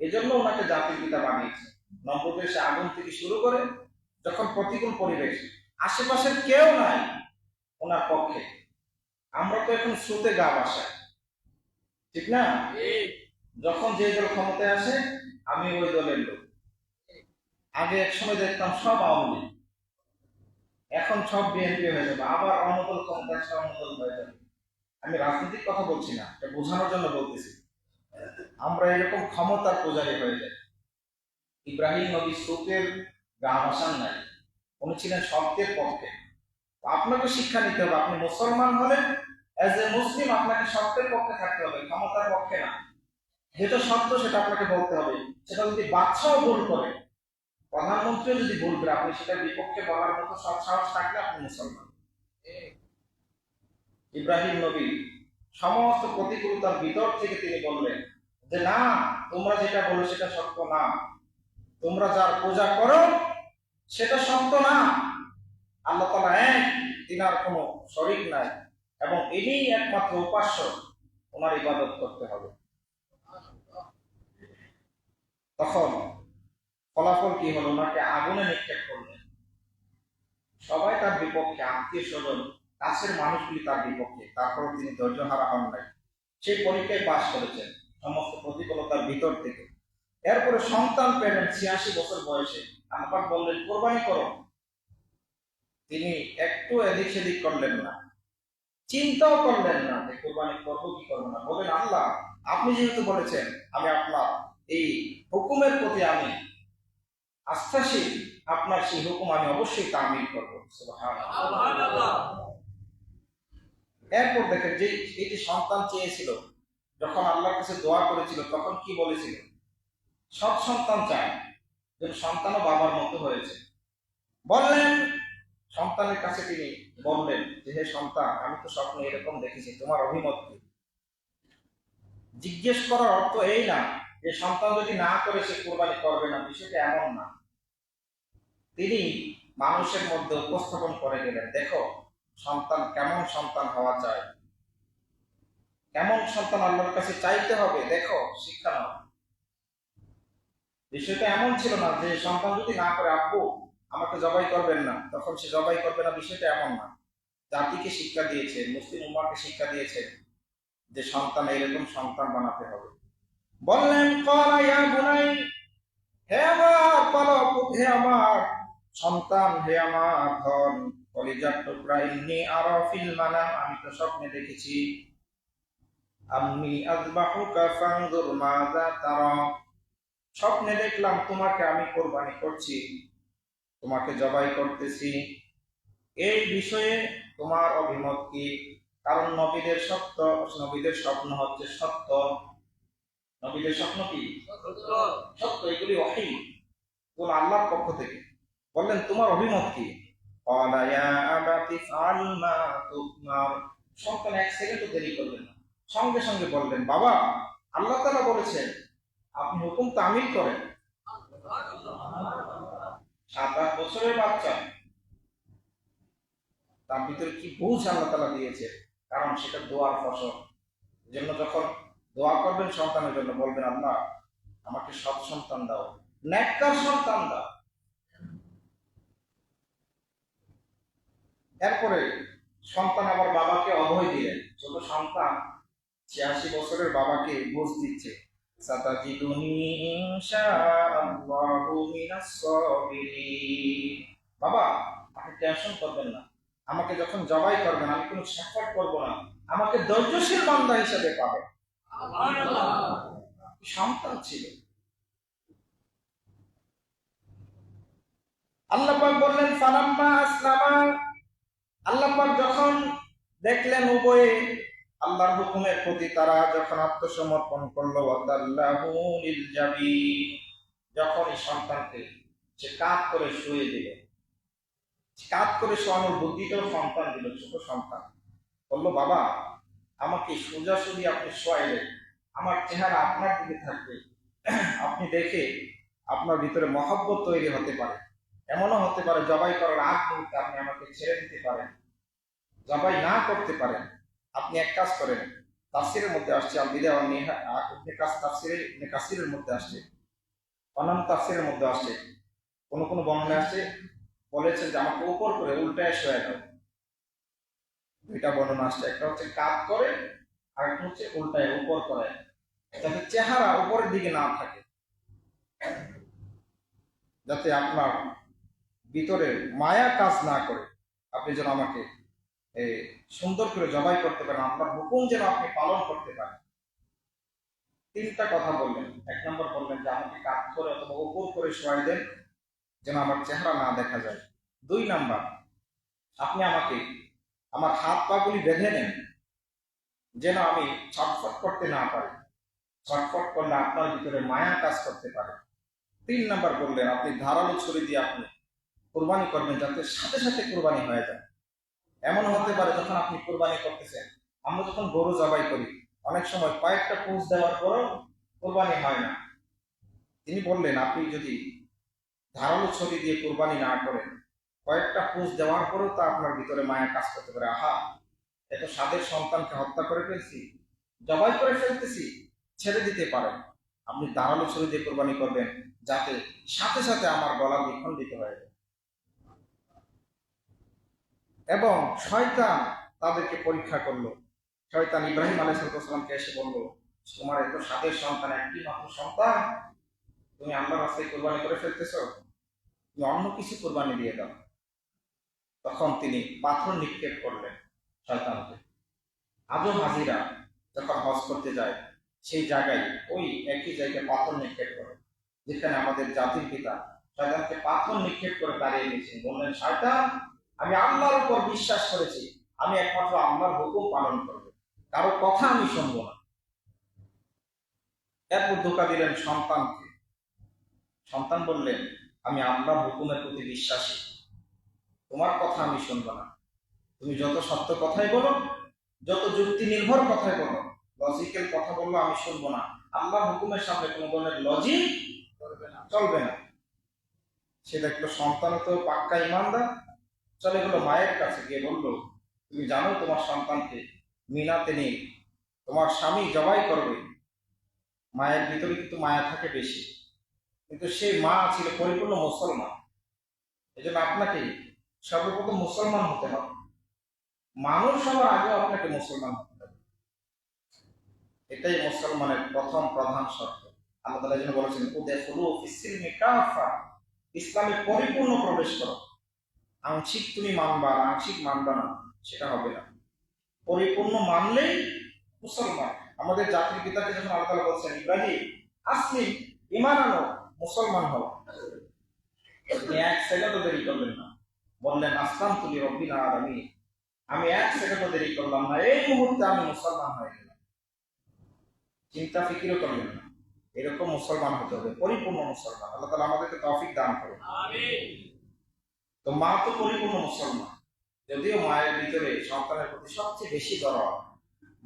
[SPEAKER 1] এজন্য ওনাকে জাতির পিতা বানিয়েছে। নবদেশে আগুন থেকে শুরু করে যখন প্রতিকূল পরিবেশ, আশেপাশের কেউ নাই ওনার পক্ষে, আমরা তো এখন স্রোতে গা ভাসাই, ঠিক না? যখন যে দল ক্ষমতায় আসে আমি ওই দলের লোক। আগে এক সময় দেখতাম সব আওয়ামী লীগ, এখন সব বিএনপি হয়ে যাবে, আবার অন্য দল ক্ষমতায় আসলে অন্য দল হয়ে যাবে। আমি রাজনৈতিক কথা বলছি না, এটা বোঝানোর জন্য বলতেছি। আমরা এরকম ক্ষমতার পূজারী হয়ে যাই। ইব্রাহিম নবী স্রোতের গা ভাসান নাই, উনি ছিলেন সত্যের পক্ষে। আপনাকে শিক্ষা নিতে হবে, আপনি মুসলমান হলে এজ এ মুসলিম আপনাকে সত্যের পক্ষে থাকতে হবে, ক্ষমতার পক্ষে না। যেটা সত্য সেটা আপনাকে বলতে হবে। সেটা যদি বাচ্চাও ভুল করে, প্রধানমন্ত্রীও যদি ভুল করে, আপনি সেটার বিপক্ষে বলার মতো সৎ সাহস থাকলে আপনি মুসলমান। ইব্রাহিম নবী সমস্ত প্রতিকূলতার ভিতর থেকে তিনি বললেন যে না, তোমরা যেটা বলো সেটা সত্য না, তোমরা যার পূজা করো সেটা সত্য না। আল্লাহ তাআলা এক, তিনার কোনো শরীক নাই, এবং ইনি একমাত্র উপাস্য, ওনার ইবাদত করতে হবে। তখন ফলাফল কি হলো? ওনাকে আগুনে নিক্ষেপ করলেন। সবাই তার বিপক্ষে, আত্মীয় স্বজন, কাছের মানুষগুলি তার বিপক্ষে, তারপর তিনি ধৈর্য হারা হন নাই। সেই পরীক্ষায় পাশ করেছেন সমস্ত প্রতিকূলতার ভিতর থেকে। এরপরে সন্তান পেলেন ৮৬ বছর বয়সে। আল্লাহ বললেন কোরবানি করো। তিনি একটু এদিক সেদিক করলেন না, চিন্তাও করলেন না যে কোরবানি করবো কি করবো না। বলেন, আল্লাহ আপনি যেহেতু বলেছেন, আমি আপনার এই হুকুমের প্রতি আমি আস্থাশীল, আপনার সেই হুকুম আমি অবশ্যই তামিল করবো। সুবহানাল্লাহ। এরপর দেখেন যে এই যে সন্তান চেয়েছিল, যখন আল্লাহর কাছে দোয়া করেছিল তখন কি বলেছিল? সব সন্তান চায়, যেন সন্তানও বাবার মতো হয়েছে। বললেন, সন্তানের কাছে তিনি বললেন যে হে সন্তান, আমি তো স্বপ্নে এরকম দেখেছি, তোমার অভিমত কি? জিজ্ঞেস করার অর্থ এই না যে সন্তান যদি না করে সে কোরবানি করবে না, বিষয়টা এমন না। তিনি মানুষের মধ্যে উপস্থাপন করে গেলেন, দেখো সন্তান কেমন সন্তান হওয়া চায়, কেমন সন্তান আল্লাহর কাছে চাইতে হবে, দেখো শিক্ষা নাও। বিষয়টা এমন ছিল না যে সন্তান যদি না করে আব্বু আমাকে জবাই করবেন না, তখন সে জবাই করবে না, বিষয়টা এমন না। জাতিকে শিক্ষা দিয়েছে, মুসলিম উম্মাহকে শিক্ষা দিয়েছে যে সন্তান এরকম সন্তান বানাতে হবে। বললেন, ক্বালা ইয়া বুনাই, হে আমার পালক, হে আমার সন্তান, হে আমার ধন, কলিজার টুকরা, ইন্নী আরা ফিল মানাম, আমি তো স্বপ্নে দেখেছি, আম্মি আযবাহুকা ফানজুর মাযা তারা, স্বপ্নে দেখলাম তোমাকে আমি কোরবানি করছি, তোমাকে জবাই করতেছি, এই বিষয়ে তোমার অভিমত কি? কারণ নবীদের নবীদের স্বপ্ন হচ্ছে সত্য। নবীদের স্বপ্ন কি? সত্য, এগুলি ওহী, কোন আল্লাহর পক্ষ থেকে। বললেন তোমার অভিমত কি? ক্বালা ইয়া আবাতি ফাআল মা তু'মার, সন্তান এক সেকেন্ডও দেরি করলেন না, সঙ্গে সঙ্গে বললেন, বাবা আল্লাহ তাআলা বলেছেন আপনি হুকুম তামিল করেন। ৭-৮ বছরের বাচ্চা, তার ভিতরে কি বুঝ আল্লাহ তাআলা দিয়েছে, কারণ সেটা দোয়ার ফসল। এজন্য যখন দোয়া করবেন সন্তানের জন্য, বলবেন আল্লাহ আমাকে সৎ সন্তান দাও, নেককার সন্তান দাও। এরপরে সন্তান আবার বাবাকে অভয় দিলেন। ছোট সন্তান ৮৬ বছরের বাবাকে বুঝ দিচ্ছে, সাতাজিদুনি ইনশাআল্লাহু মিনাস সাবিরিন, বাবা আপনি টেনশন করবেন না, আমাকে যখন জবাই করবেন আমি কোনো সাফার করব না, আমাকে ধৈর্যশীল বান্দা হিসেবে পাবেন। সুবহানাল্লাহ। সন্তান ছিল। আল্লাহ পাক বললেন, ফালাম্মা আসলামা, আল্লাহ পাক যখন দেখলেন উভয়ে আল্লাহর হুকুমের প্রতি তারা যখন আত্মসমর্পণ করলো, ওয়াতাল্লাহু লিল জাবিন, যখন এই সন্তানকে সে কাঁধ করে শুয়ে দিল, কাঁধ করে শোয়ানোর বুদ্ধিটাও সন্তান দিল, ছোট সন্তান বললো, বাবা আমাকে সোজাসুজি আপনি শোয়াইলেন, আমার চেহারা আপনার দিকে থাকবে, আপনি দেখে আপনার ভিতরে মহব্বত তৈরি হতে পারে, এমনও হতে পারে জবাই করার আগ মুহূর্তে আপনি আমাকে ছেড়ে দিতে পারেন, জবাই না করতে পারেন। আপনি এক কাজ করেন, তাফসিরের মধ্যে আসছে, আল বিদা ওয়ান নিহা, ইবনে কাসিরের মধ্যে আসছে, অন্যান্য তাফসিরের মধ্যে আসছে, কোন কোন বর্ণনা আসছে বলেছেন যে আমাকে উপর করে উল্টায় শোয়া দাও। দুইটা বর্ণনা আসছে, একটা হচ্ছে কাত করে আর একটা হচ্ছে উল্টায় উপর করে, যাতে চেহারা উপরের দিকে না থাকে, যাতে আপনার ভিতরে মায়া কাজ না করে, আপনি যেন আমাকে সুন্দর করে জবাই করতে পারেন, আপনার হুকুম যেন আপনি পালন করতে পারেন। তিনটা কথা বললেন। এক নম্বর বললেন যে আমাকে কাত করে অথবা উপর করে শোয়াই দেন, যেন আমার চেহারা না দেখা যায়। দুই নাম্বার, আপনি আমাকে আমার হাত পা গুলি বেঁধে নেন, যেন আমি ছটফট করতে না পারি, ছটফট করলে আপনার ভিতরে মায়া কাজ করতে পারে। তিন নাম্বার বললেন আপনি ধারালো ছুরি দিয়ে আপনি কোরবানি করবেন, যাতে সাথে সাথে কোরবানি হয়ে যায়। এমন হতে পারে যখন আপনি কোরবানি করতেছেন, আমরা যখন গরু জবাই করি অনেক সময় কয়েকটা পুঁজ দেওয়ার পরও কোরবানি হয় না। তিনি বললেন আপনি যদি ধারালো ছুরি দিয়ে কোরবানি না করেন, কয়েকটা পুঁজ দেওয়ার পরেও তা আপনার ভিতরে মায়া কাজ করতে পারে, আহা এত স্বাদের সন্তানকে হত্যা করে ফেলছি, জবাই করে ফেলতেছি, ছেড়ে দিতে পারেন। আপনি ধারালো ছুরি দিয়ে কোরবানি করবেন, যাতে সাথে সাথে আমার গলা বিখণ্ডিত হয়ে যায়। এবং শয়তান তাদেরকে পরীক্ষা করলো। শয়তান ইব্রাহিম আলাইহিস সালামকে এসে বলল, তোমার এত স্বাদের সন্তান, একটি মাত্র সন্তান, তুমি আল্লাহর রাস্তায় কোরবানি করে ফেলতেছ, তুমি অন্য কিছু কোরবানি দিয়ে দাও। তখন তিনি পাথর নিক্ষেপ করলেন শয়তানকে। আজও হাজিরা যখন হজ করতে যায়, সেই জায়গায় ওই একই জায়গায় পাথর নিক্ষেপ করে, যেখানে আমাদের জাতির পিতা শয়তানকে পাথর নিক্ষেপ করে দাঁড়িয়ে দিয়েছেন, বললেন, শয়তান আমি আল্লাহর উপর বিশ্বাস করেছি, আমি একমাত্র আল্লাহর হুকুম পালন করব, কারো কথা আমি শুনবো না। এরপর ধোঁকা দিলেন সন্তানকে। সন্তান বললেন, আমি আল্লাহর হুকুমের প্রতি বিশ্বাসী, তোমার কথা আমি শুনবো না, তুমি যত সত্য কথাই বলো, যত যুক্তি নির্ভর কথাই বলো, লজিক্যাল কথা বললো আমি শুনবো না, আল্লাহর হুকুমের সামনে কোনো ধরনের লজিক চলবে না। সে দেখলো সন্তান তো পাক্কা ইমানদার, চলে গেলো মায়ের কাছে, গিয়ে বললো, তুমি জানো তোমার সন্তানকে মিনাতে নেই, তোমার স্বামী জবাই করবে। মায়ের ভিতরে কিন্তু মায়া থাকে বেশি, কিন্তু সেই মা ছিল পরিপূর্ণ মুসলমান। এই জন্য আপনাকে সর্বপ্রথম মুসলমান হতে হবে, মানুষ হওয়ার আগেও আপনাকে মুসলমান হতে হবে। এটাই মুসলমানের প্রথম প্রধান শর্ত। আল্লাহ তাআলা যেন বলেছেন, উদখুলু ফিস-সিলমি কাফা, ইসলামে পরিপূর্ণ প্রবেশ করো। আংশিক তুমি মানবা, আংশিক মানবা না, সেটা হবে না। পরিপূর্ণ মানলেই মুসলমান। আমাদের জাতির পিতাকে যখন আল্লাহ তাআলা বলছেন, ইব্রাহিম আসলিম, ঈমান আনো, মুসলমান হও, তিনি এক সেকেন্ডও দেরি করলেন না, বললেন, আসলামতু লিরাব্বিল আলামিন, আমি এক সেকেন্ডও দেরি করলাম না, এই মুহূর্তে আমি মুসলমান হয়ে গেলাম। চিন্তা ফিকিরও করলেন না। এরকম মুসলমান হতে হবে, পরিপূর্ণ মুসলমান। আল্লাহ তাআলা আমাদেরকে তৌফিক দান করুন, আমিন। তো মা তো পরিপূর্ণ মুসলমান, যদিও মায়ের ভিতরে সন্তানের প্রতি সবচেয়ে বেশি দরদ।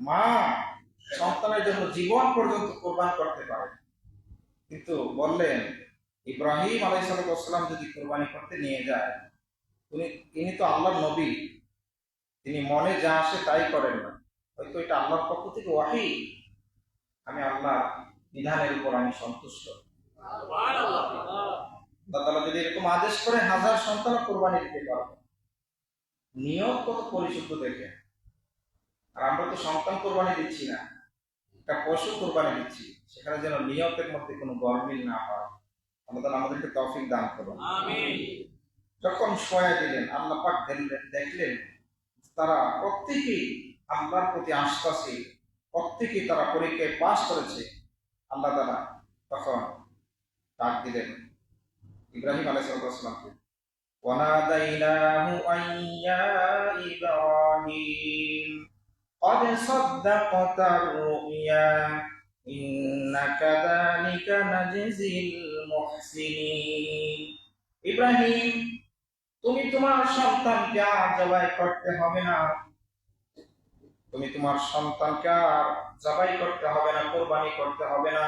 [SPEAKER 1] মা সন্তানের জন্য জীবন পর্যন্ত কোরবান করতে পারে। কিন্তু বললেন, ইব্রাহিম আলাইহিস সালাম যদি কোরবানি করতে নিয়ে যায়, তিনি তো আল্লাহর নবী, তিনি মনে যা আসে তাই করেন না, হয়তো এটা আল্লাহর পক্ষ থেকে ওয়াহী, আমি আল্লাহর বিধানের উপর আমি সন্তুষ্ট। আল্লাহ তাআলা যদি এরকম আদেশ করে, হাজার সন্তান কোরবানি দিতে পারবে। নিয়ত কত পরিশুদ্ধ দেখে। আর আমরা তো সন্তান কোরবানি দিচ্ছি না, একটা পশু কোরবানি দিচ্ছি, সেখানে যেন নিয়তের মধ্যে কোনো গরমিল না হয়। আল্লাহ তাআলা আমাদেরকে তৌফিক দান করুন, আমিন। যখন শোয়া দিলেন, আল্লাহ পাক দেখলেন তারা প্রত্যেকেই আল্লাহর প্রতি আস্থাশীল, প্রত্যেকেই তারা পরীক্ষায় পাস করেছে। আল্লাহ তাআলা তখন ডাক দিলেন ইব্রাহিম আলাইহিস সালামকে, ওয়ানাদাইনাহু আইয়া ইব্রাহিম قد صدقت الرؤيا إنا كذلك نجزي المحسنين ইব্রাহিম, তুমি তোমার সন্তানকে আর জবাই করতে হবে না, তুমি তোমার সন্তানকে আর জবাই করতে হবে না, কোরবানি করতে হবে না।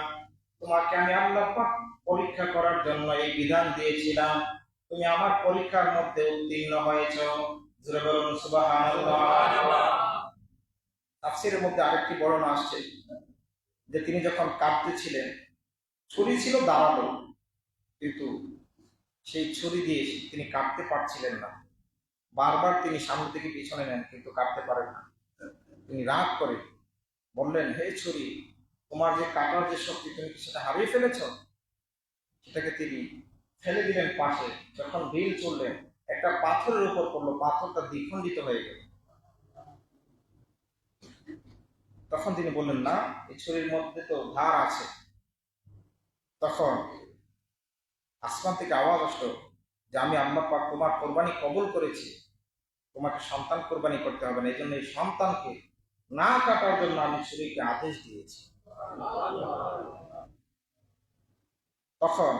[SPEAKER 1] তোমাকে আমি আল্লাহ পাক পরীক্ষা করার জন্য এই বিধান দিয়েছিলাম, তুমি আমার পরীক্ষার মধ্যে উত্তীর্ণ হয়েছো। জোরে বলুন সুবহানাল্লাহ। তাফসীরের মধ্যে আরেকটি বর্ণনা আসছে যে তিনি যখন কাঁদতেছিলেন, ছুরি ছিল দাঁড়ালো, কিন্তু সেই ছুরি দিয়ে তিনি কাটতে পারছিলেন না। বারবার তিনি সামনে থেকে পিছনে নেন, কিন্তু কাটতে পারেন না। তিনি রাগ করে বললেন, হে ছুরি, তোমার যে কাটার যে শক্তি, তুমি কি সেটা হারিয়ে ফেলেছ? সেটাকে তিনি ফেলে দিলেন পাশে। যখন বিল চললেন, একটা পাথরের উপর পড়লো, পাথরটা দ্বিখণ্ডিত হয়ে গেল। তখন তিনি বললেন, না, এই ছুরির মধ্যে তো ধার আছে। তখন আসমান থেকে আওয়াজ আসলো যে আমি আল্লাহ পাক তোমার কোরবানি কবুল করেছি, তোমাকে সন্তান কোরবানি করতে হবে না, এই জন্য এই সন্তানকে না কাটার জন্য আমি ছুরিকে আদেশ দিয়েছি। তখন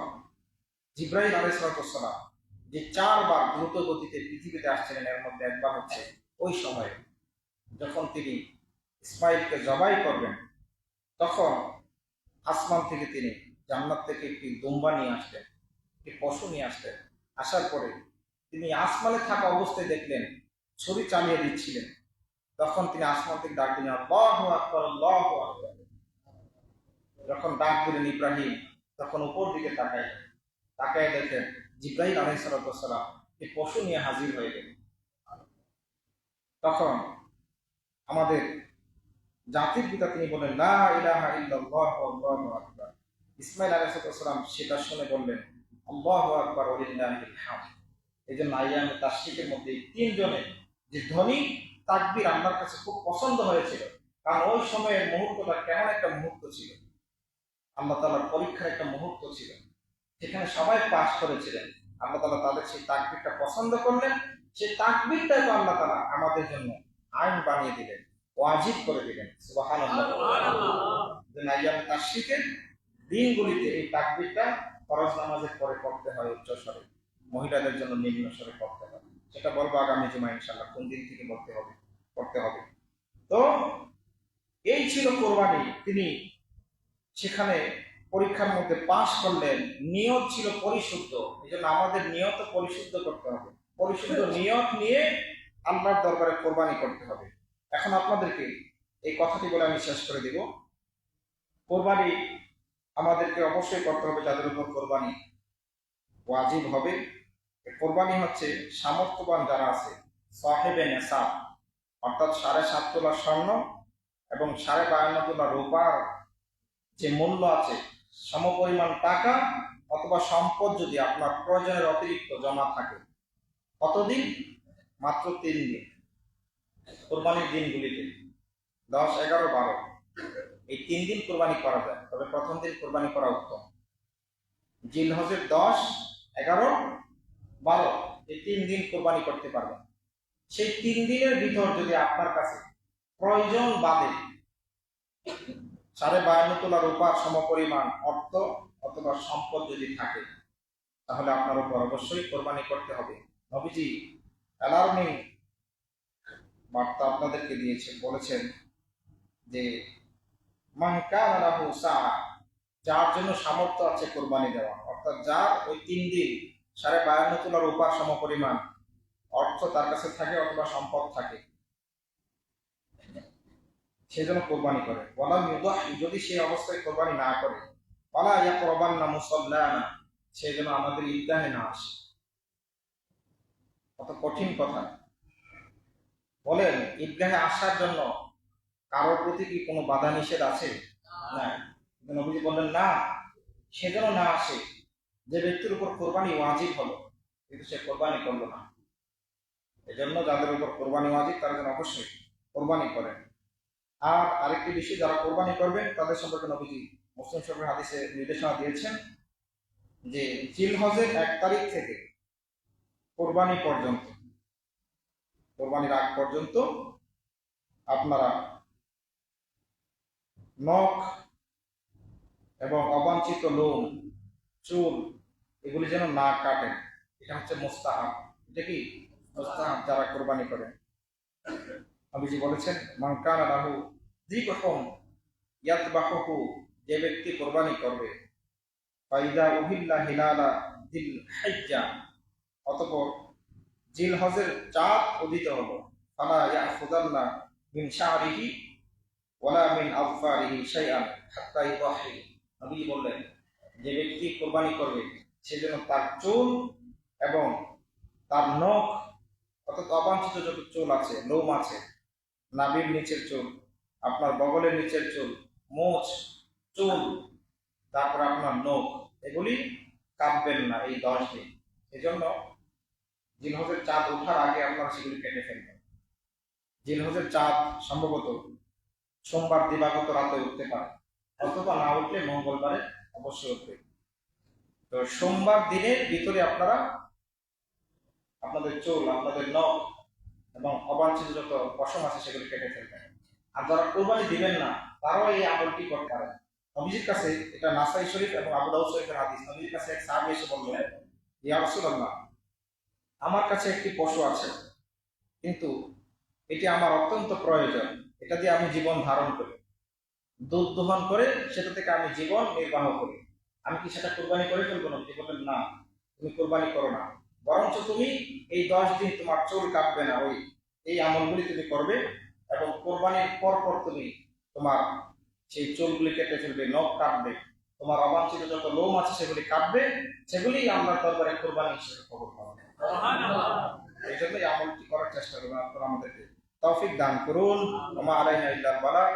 [SPEAKER 1] জিব্রাইল আলাইহিস সালাম যে 4 বার দ্রুত গতিতে পৃথিবীতে আসছিলেন, এর মধ্যে একবার হচ্ছে ওই সময়ে যখন তিনি ইসমাইলকে জবাই করবেন, তখন আসমান থেকে তিনি জান্নাত থেকে একটি দুম্বা নিয়ে আসলেন, একটি পশু নিয়ে আসলেন। আসার পরে তিনি আসমানে থাকা অবস্থায় দেখলেন ছুরি চালিয়ে দিচ্ছিলেন। তখন তিনি আসমান থেকে ডাক দিলেন, আল্লাহু আকবার, আল্লাহু আকবার। যখন ডাক দিলেন ইব্রাহিম, তখন উপর দিকে তাকায় দেখেন জিব্রাইল আলাইহিস সালাম এই পশু নিয়ে হাজির হয়ে গেলেন। তখন আমাদের জাতির পিতা তিনি বললেন, লা ইলাহা ইল্লাল্লাহ আল্লাহু আকবার। ইসমাইল আলাইহিস সালাম সেটা শুনে বললেন, আল্লাহু আকবার ওয়া লিল্লাহিল হামদ। এই জন্য আইয়ামে তাশরিকের মধ্যে 3 জনের যে ধ্বনি তাকবীর আল্লাহর কাছে খুব পছন্দ হয়েছিল, কারণ ওই সময়ের মুহূর্তটা কেমন একটা মুহূর্ত ছিল, আল্লাহ তাআলার পরীক্ষার একটা মুহূর্ত ছিল, সেখানে সবাই পাস করেছিলেন। আল্লাহ তাআলা তাদের সেই তাকবীরটা পছন্দ করলেন। সেই তাকবীরটাই তো আল্লাহ তাআলা আমাদের জন্য আইন বানিয়ে দিলেন, ওয়াজিব করে দিলেন। সুবহানাল্লাহ। আইয়ামে তাশরিকের দিনগুলিতে এই তাকবীরটা ফরজ নামাজের পরে পড়তে হয় উচ্চ স্বরে, মহিলাদের জন্য নিম্ন স্বরে পড়তে হয়। সেটা বলবো আগামী জুমায় ইনশাআল্লাহ কোন দিন থেকে পড়তে হবে। তো এই ছিল কোরবানি। তিনি সেখানে পরীক্ষার মধ্যে পাশ করলেন। নিয়ত ছিল পরিশুদ্ধ, এই জন্য আমাদের নিয়ত পরিশুদ্ধ করতে হবে। পরিশুদ্ধ নিয়ত নিয়ে আল্লাহর দরবারে কোরবানি করতে হবে। এখন আপনাদেরকে এই কথাটি বলে আমি শেষ করে দিব। কোরবানি আমাদেরকে অবশ্যই করতে হবে যাদের উপর কোরবানি ওয়াজিব হবে। কোরবানি হচ্ছে সামর্থ্যবান যারা আছে, সাহেবে নেসাব, অর্থাৎ 7.5 তোলা স্বর্ণ এবং 52.5 তোলা রূপার যে মূল্য আছে, সমপরিমাণ টাকা অথবা সম্পদ যদি আপনার প্রয়োজনের অতিরিক্ত জমা থাকে। কতদিন? মাত্র 3 দিন। কোরবানির দিনগুলিতে 10, 11, 12 এই 3 দিন কোরবানি করা যায়, তবে প্রথম দিন কোরবানি করা উত্তম। জিলহজের 10, 11, 12 এই 3 দিন কোরবানি করতে পারবেন। সেই 3 দিনের ভিতর যদি আপনার কাছে প্রয়োজন বাদে 52.5 তোলা রূপার সমপরিমাণ অর্থ অথবা সম্পদ যদি থাকে, তাহলে আপনার উপর অবশ্যই কোরবানি করতে হবে। নবীজি অ্যালার্মিং বার্তা আপনাদেরকে দিয়েছেন, বলেছেন যে মান কানা লাহু সাআ, যার জন্য সামর্থ্য আছে কোরবানি দেওয়া, অর্থাৎ যার ওই 3 দিন 52.5 তোলা রূপার সমপরিমাণ অর্থ তার কাছে থাকে অথবা সম্পদ থাকে, সেজন্য কোরবানি করে। ওয়ালা ইউদাহি, যদি সেই অবস্থায় কোরবানি না করে, ওয়ালা ইয়াকরাবান্না মুসাল্লানা, সেজন্য আমাদের ঈদগাহে না আসে। কত কঠিন কথা। বলেন, ঈদগাহে আসার জন্য কারোর প্রতি কি কোনো বাধা নিষেধ আছে? না। নবীজি বললেন না, সেজন্য না আসে যে ব্যক্তির উপর কোরবানি ওয়াজিব হলো কিন্তু সে কোরবানি করলো না। এজন্য যাদের উপর কোরবানি ওয়াজিব তারা যেন অবশ্যই কোরবানি করেন। আর আরেকটি বিষয়, যারা কোরবানি করবেন তাদের সম্পর্কে নবীজি মুসলিম শরীফের হাদিসে নির্দেশনা দিয়েছেন যে জিলহজের 1 তারিখ থেকে কোরবানি পর্যন্ত, কোরবানির আগ পর্যন্ত আপনারা নখ এবং অবাঞ্ছিত লোম, চুল এগুলি যেন না কাটেন। এটা হচ্ছে মুস্তাহাব। এটা কি মুস্তাহাব যারা কোরবানি করেন। নবীজি বলেছেন, মান কানা লাহু যিবহুন ইয়াতবাহুহু, যে ব্যক্তি কোরবানি করবে, ফাইদা উহিল্লা হিলালা যিল হিজ্জা, অতঃপর জিলহজের চাঁদ উদিত হলো, ফালা ইয়াখুদান্না মিন শা'রিহি ওয়ালা মিন আযফারিহি শাইআন হাত্তা ইউদাহি। নবী বললেন, যে ব্যক্তি কোরবানি করবে সে যেন তার চুল এবং তার নখ, অর্থাৎ অবাঞ্ছিত যত চুল আছে, লোম আছে, নাভির নিচের চুল, আপনার বগলের নিচের চুল, মোচ, চুল, তারপর আপনার নখ, এগুলি কাটবেন না এই 10 দিন। এজন্য জিলহজের চাঁদ ওঠার আগে আপনারা সেগুলি কেটে ফেলবেন। জিলহজের চাঁদ সম্ভবত সোমবার দিবাগত রাতে উঠতে পারে, অথবা না উঠলে মঙ্গলবারে অবশ্যই উঠবে। তো সোমবার দিনের ভিতরে আপনারা আপনাদের চুল, আপনাদের নখ এবং অবাঞ্ছিত যত পশম আছে সেগুলি কেটে ফেলবেন। আর যারা কোরবানি দিবেন না তারাও এই আমলটি করতে পারেন। নবীজির কাছে, এটা নাসাই শরীফ এবং আবু দাউদ শরীফের হাদিস, নবীজির কাছে এক সাহাবী এসে বললেন, ইয়া রাসূলুল্লাহ, আমার কাছে একটি পশু আছে, কিন্তু এটি আমার অত্যন্ত প্রয়োজন, এটা দিয়ে আমি জীবন ধারণ করি, দুধ দোহন করে সেটা থেকে আমি জীবন নির্বাহ করি, আমি কি সেটা কোরবানি করে ফেলবো? নবীজি বললেন, না, তুমি কোরবানি করো না, বরঞ্চ তুমি এই 10 দিন তোমার চুল কাটবে না, এই আমলগুলি তুমি করবে, এবং কোরবানির পর পর তুমি তোমার সেই চুলগুলি কেটে ফেলবে, নখ কাটবে, তোমার অবাঞ্ছিত যত লোম আছে সেগুলি কাটবে, সেগুলি আল্লাহর দরবারে কোরবানি হিসেবে কবুল হবে। এই জন্য এই আমলটি করার চেষ্টা করবেন। আপনারা আমাদেরকে তৌফিক দান করুন। ওয়া মা আলাইনা ইল্লাল বালাগ।